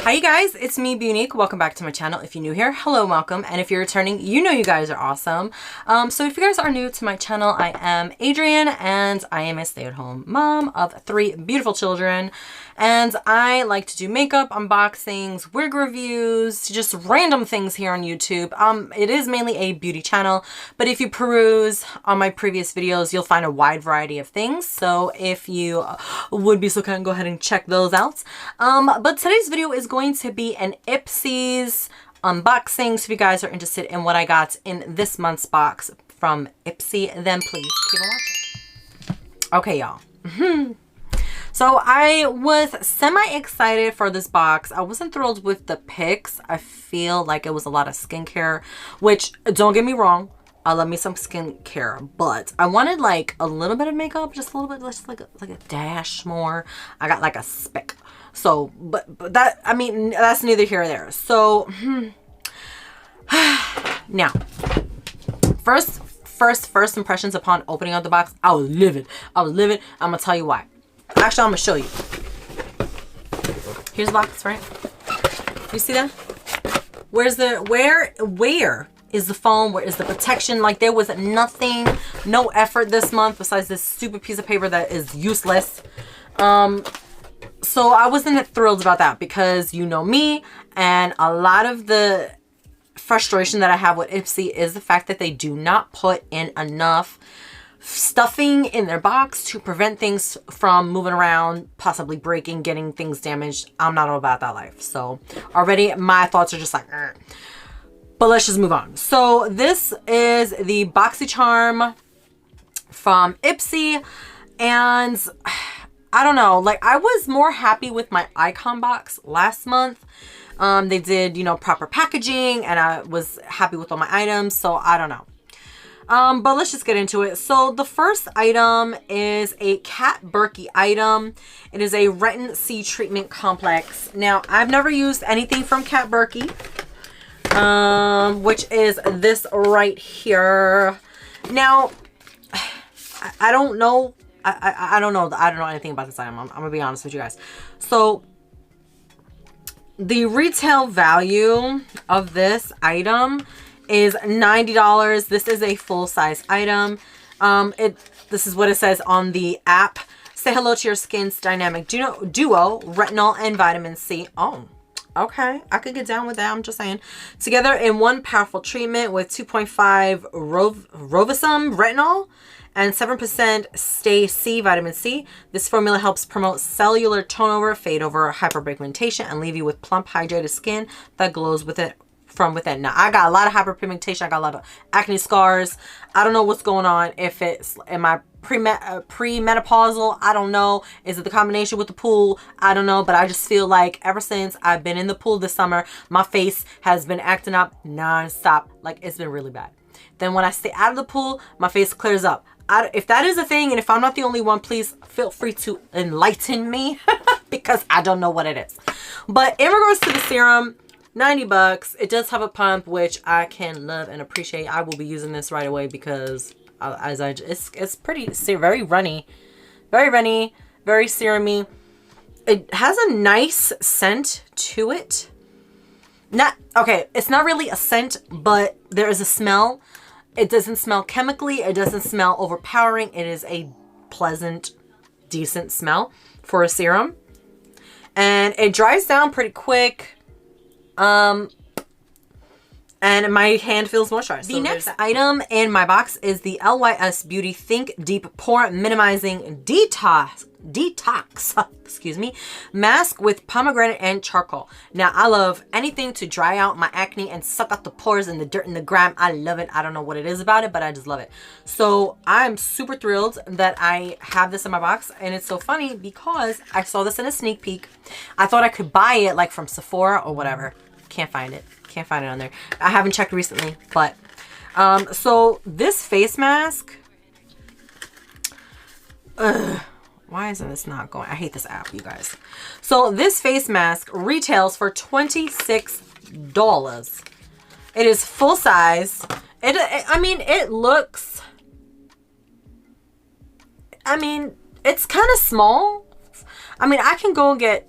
Hi you guys, it's me, Bunique. Welcome back to my channel. If you're new here, hello, welcome. And if you're returning, you know you guys are awesome. So if you guys are new to my channel, I am Adrienne and I am a stay-at-home mom of 3 beautiful children. And I like to do makeup, unboxings, wig reviews, just random things here on YouTube. It is mainly a beauty channel, but if you peruse on my previous videos, you'll find a wide variety of things. So if you would be so kind, go ahead and check those out. But today's video is going to be an Ipsy's unboxing. So if you guys are interested in what I got in this month's box from Ipsy, then please keep on watching. Okay, y'all. So I was semi-excited for this box. I wasn't thrilled with the pics. I feel like it was a lot of skincare, which, don't get me wrong, I love me some skincare, but I wanted like a little bit of makeup, just a little bit, just like a dash more. I got like a speck. So, but that, I mean, that's neither here or there. So, now, first impressions upon opening up the box, I was livid. I'm gonna tell you why. Actually, I'm gonna show you. Here's the box, right? You see that? Where is the foam? Where is the protection? Like, there was nothing, no effort this month besides this stupid piece of paper that is useless. So I wasn't thrilled about that because you know me, and a lot of the frustration that I have with Ipsy is the fact that they do not put in enough stuffing in their box to prevent things from moving around, possibly breaking, getting things damaged. I'm not all about that life. So already my thoughts are just like, but let's just move on. So this is the BoxyCharm from Ipsy, and I don't know, like I was more happy with my icon box last month. They did, you know, proper packaging and I was happy with all my items. So I don't know. But let's just get into it. So the first item is a Kat Berkey item. It is a Retin C treatment complex. Now, I've never used anything from Kat Berkey, which is this right here. Now, I don't know. I don't know anything about this item. I'm gonna be honest with you guys. So the retail value of this item is $90. This is a full-size item. This is what it says on the app. Say hello to your skin's dynamic duo, retinol and vitamin C. Oh, okay. I could get down with that. I'm just saying. Together in one powerful treatment with 2.5 Rovasum retinol and 7% Stay C vitamin C. This formula helps promote cellular turnover, fade over, hyperpigmentation, and leave you with plump, hydrated skin that glows with it from within. Now, I got a lot of hyperpigmentation. I got a lot of acne scars. I don't know what's going on. If it's, am I premenopausal? I don't know. Is it the combination with the pool? I don't know. But I just feel like ever since I've been in the pool this summer, my face has been acting up nonstop. Like, it's been really bad. Then when I stay out of the pool, my face clears up. If that is a thing, and if I'm not the only one, please feel free to enlighten me because I don't know what it is. But in regards to the serum, 90 bucks. It does have a pump, which I can love and appreciate. I will be using this right away because it's pretty, very runny, very serumy. It has a nice scent to it. It's not really a scent, but there is a smell. It doesn't smell chemically. It doesn't smell overpowering. It is a pleasant, decent smell for a serum. And it dries down pretty quick. And my hand feels moisturized. The next item in my box is the LYS Beauty Think Deep Pore Minimizing Detox, excuse me, mask with pomegranate and charcoal. Now, I love anything to dry out my acne and suck out the pores and the dirt and the grime. I love it. I don't know what it is about it, but I just love it. So I'm super thrilled that I have this in my box. And it's so funny because I saw this in a sneak peek. I thought I could buy it like from Sephora or whatever. Can't find it. Can't find it on there. I haven't checked recently, but so this face mask, why isn't this not going? I hate this app, you guys. So this face mask retails for $26. It is full size. I mean, it looks, I mean, it's kind of small. I mean, I can go and get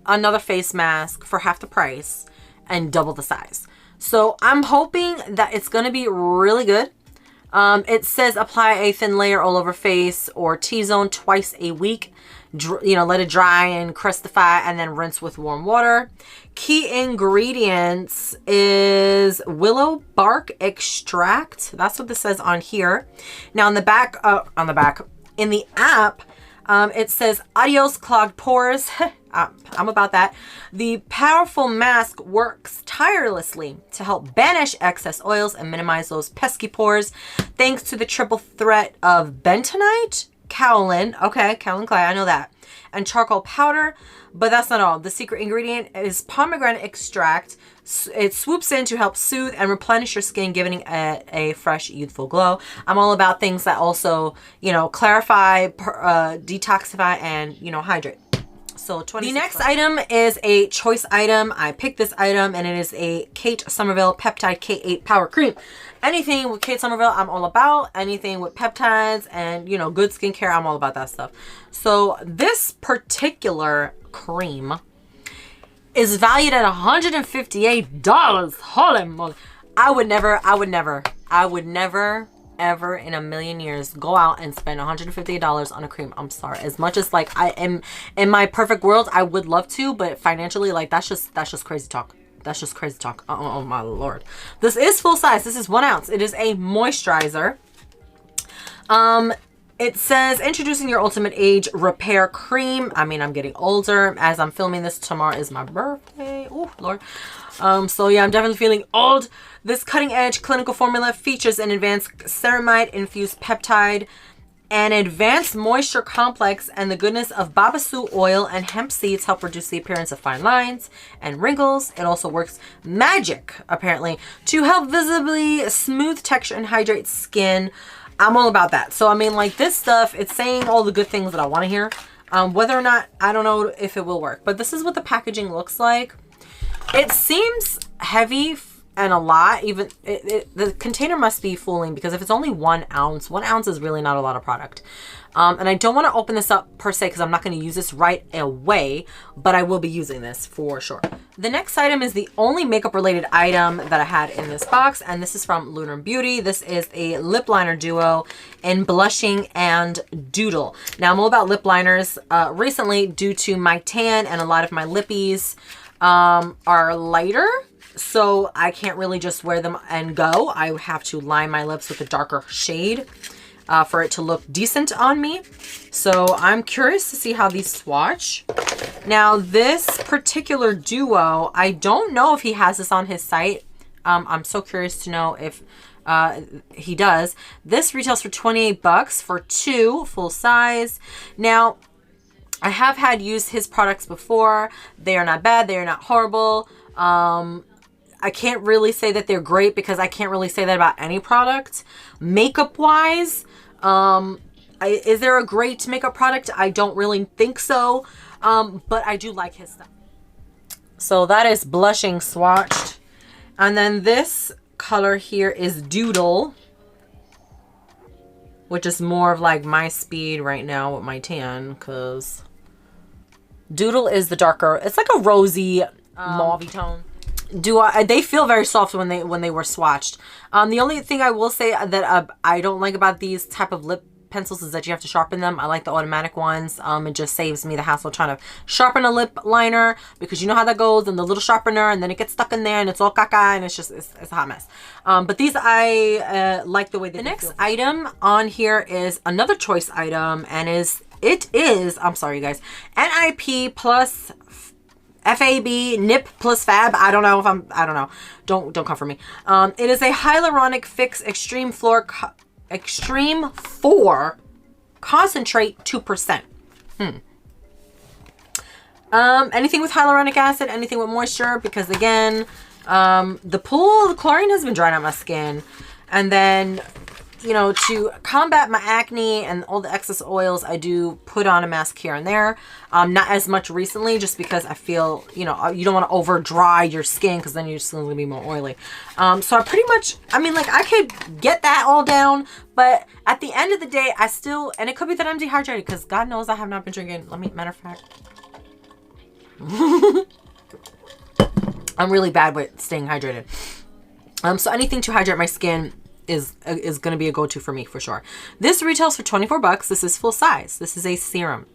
another face mask for half the price and double the size. So I'm hoping that it's going to be really good. It says apply a thin layer all over face or T-zone twice a week. Let it dry and crustify and then rinse with warm water. Key ingredients is willow bark extract. That's what this says on here. Now in the back, in the app, it says adios clogged pores. I'm about that. The powerful mask works tirelessly to help banish excess oils and minimize those pesky pores thanks to the triple threat of bentonite, kaolin, okay, kaolin clay, I know that, and charcoal powder. But that's not all. The secret ingredient is pomegranate extract. It swoops in to help soothe and replenish your skin, giving it a fresh, youthful glow. I'm all about things that also, clarify, detoxify, and, hydrate. So the next item is a choice item. I picked this item and it is a Kate Somerville Peptide K8 Power Cream. Anything with Kate Somerville, I'm all about. Anything with peptides and, good skincare, I'm all about that stuff. So this particular cream is valued at $158. Holy moly. I would never ever in a million years go out and spend $158 on a cream. I'm sorry. As much as like I am in my perfect world, I would love to, but financially, like that's just crazy talk. That's just crazy talk. Oh my Lord. This is full size. This is 1 ounce. It is a moisturizer. It says introducing your ultimate age repair cream. I mean, I'm getting older. As I'm filming this, tomorrow is my birthday. Oh Lord. So yeah, I'm definitely feeling old. This cutting edge clinical formula features an advanced ceramide infused peptide, an advanced moisture complex, and the goodness of babasu oil and hemp seeds help reduce the appearance of fine lines and wrinkles. It also works magic, apparently, to help visibly smooth texture and hydrate skin. I'm all about that. So, I mean, like this stuff, it's saying all the good things that I want to hear. Whether or not, I don't know if it will work. But this is what the packaging looks like. It seems heavy and a lot. Even the container must be fooling, because if it's only 1 ounce, 1 ounce is really not a lot of product. And I don't want to open this up per se because I'm not going to use this right away, but I will be using this for sure. The next item is the only makeup related item that I had in this box, and this is from Lunar Beauty. This is a lip liner duo in Blushing and Doodle. Now I'm all about lip liners recently due to my tan, and a lot of my lippies are lighter, so I can't really just wear them and go. I have to line my lips with a darker shade for it to look decent on me. So I'm curious to see how these swatch. Now this particular duo, I don't know if he has this on his site. I'm so curious to know if he does. This retails for $28 for 2 full size. Now I have had used his products before. They are not bad. They are not horrible. I can't really say that they're great because I can't really say that about any product. Makeup wise, is there a great makeup product? I don't really think so. But I do like his stuff. So that is Blushing swatched. And then this color here is Doodle, which is more of like my speed right now with my tan, because Doodle is the darker. It's like a rosy mauve tone. They feel very soft when they were swatched. The only thing I will say that I don't like about these type of lip pencils is that you have to sharpen them. I like the automatic ones. It just saves me the hassle of trying to sharpen a lip liner, because you know how that goes, and the little sharpener, and then it gets stuck in there and it's all caca, and it's a hot mess. But these I like the way they feel. The next item on here is another choice item, and it is I'm sorry you guys, NIP plus FAB, NIP plus Fab. I don't know. Don't come for me. It is a hyaluronic fix extreme 4 concentrate 2%. Anything with hyaluronic acid, anything with moisture, because again, the chlorine has been drying out my skin. And then, to combat my acne and all the excess oils, I do put on a mask here and there. Not as much recently, just because I feel, you don't want to over dry your skin, because then your skin's gonna be more oily. So I pretty much, I could get that all down, but at the end of the day, I still, and it could be that I'm dehydrated, because God knows I have not been drinking. Matter of fact, I'm really bad with staying hydrated. So anything to hydrate my skin is going to be a go-to for me for sure. This retails for 24 bucks. This is full size. This is a serum.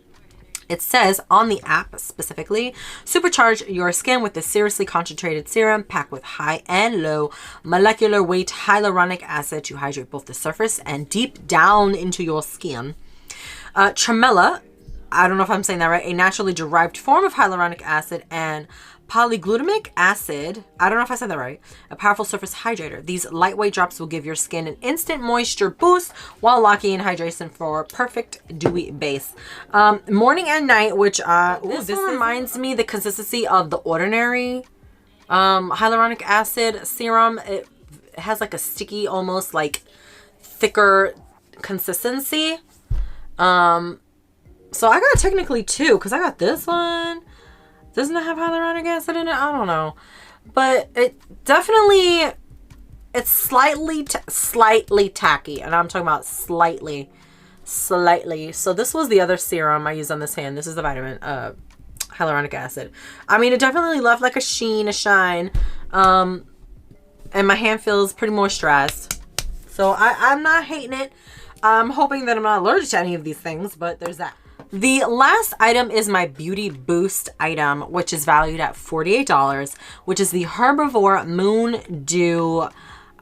It says on the app specifically, supercharge your skin with this seriously concentrated serum packed with high and low molecular weight hyaluronic acid to hydrate both the surface and deep down into your skin. Tremella, I don't know if I'm saying that right, a naturally derived form of hyaluronic acid and polyglutamic acid, I don't know if I said that right, a powerful surface hydrator. These lightweight drops will give your skin an instant moisture boost while locking in hydration for perfect dewy base. Morning and night, which this reminds me the consistency of the Ordinary hyaluronic acid serum. It has like a sticky, almost like thicker consistency. So I got technically two, because I got this one. Doesn't it have hyaluronic acid in it? I don't know. But it definitely, it's slightly tacky. And I'm talking about slightly. So this was the other serum I used on this hand. This is the vitamin hyaluronic acid. I mean, it definitely left like a sheen, a shine. And my hand feels pretty moisturized. So I'm not hating it. I'm hoping that I'm not allergic to any of these things, but there's that. The last item is my Beauty Boost item, which is valued at $48, which is the Herbivore Moon Dew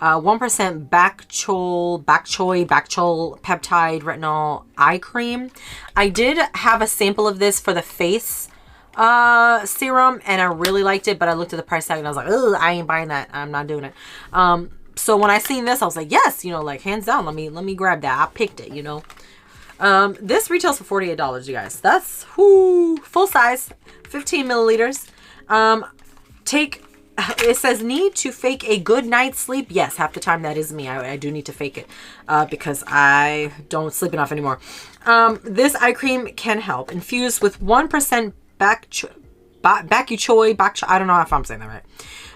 1% Bak Choy Peptide Retinol Eye Cream. I did have a sample of this for the face serum, and I really liked it, but I looked at the price tag and I was like, ugh, I ain't buying that. I'm not doing it. So when I seen this, I was like, yes, you know, like hands down, let me grab that. I picked it, you know. This retails for $48, you guys. That's full size, 15 milliliters. It says need to fake a good night's sleep. Yes, half the time that is me. I do need to fake it because I don't sleep enough anymore. This eye cream can help. Infused with 1% Bak Choy, I don't know if I'm saying that right.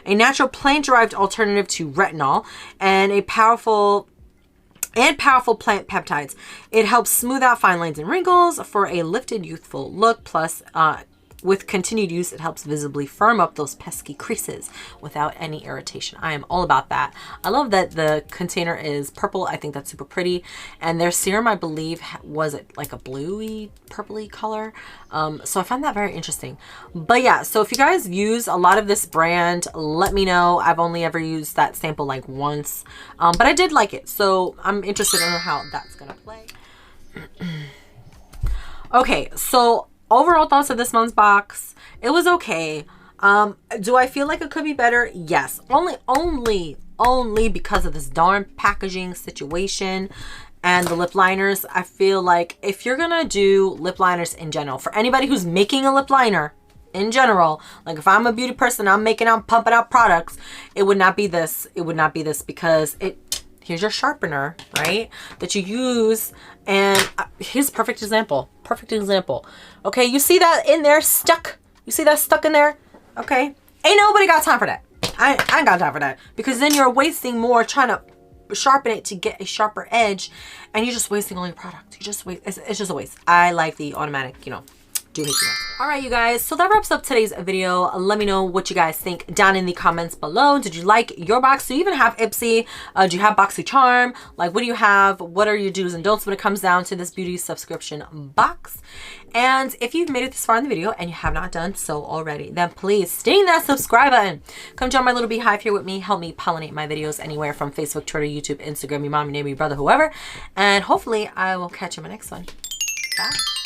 A natural plant-derived alternative to retinol and powerful plant peptides. It helps smooth out fine lines and wrinkles for a lifted, youthful look. Plus, with continued use, it helps visibly firm up those pesky creases without any irritation. I am all about that. I love that the container is purple. I think that's super pretty. And their serum, I believe, was like a bluey, purpley color. So I found that very interesting. But yeah, so if you guys use a lot of this brand, let me know. I've only ever used that sample like once. But I did like it. So I'm interested in how that's going to play. Okay, so overall thoughts of this month's box, it was okay. Do I feel like it could be better? Yes. Only because of this darn packaging situation and the lip liners. I feel like if you're gonna do lip liners in general, for anybody who's making a lip liner in general, like if I'm a beauty person, I'm pumping out products, it would not be this. It would not be this because here's your sharpener, right? That you use. And here's a perfect example. Okay, you see that in there stuck? You see that stuck in there? Okay. Ain't nobody got time for that. I ain't got time for that. Because then you're wasting more trying to sharpen it to get a sharper edge. And you're just wasting all your product. You just waste. It's just a waste. I like the automatic, you know, do hate you. All right, you guys. So that wraps up today's video. Let me know what you guys think down in the comments below. Did you like your box? Do you even have Ipsy? Do you have BoxyCharm? Like, what do you have? What are your do's and don'ts when it comes down to this beauty subscription box? And if you've made it this far in the video and you have not done so already, then please sting that subscribe button. Come join my little beehive here with me. Help me pollinate my videos anywhere from Facebook, Twitter, YouTube, Instagram, your mom, your neighbor, your brother, whoever. And hopefully I will catch you in my next one. Bye.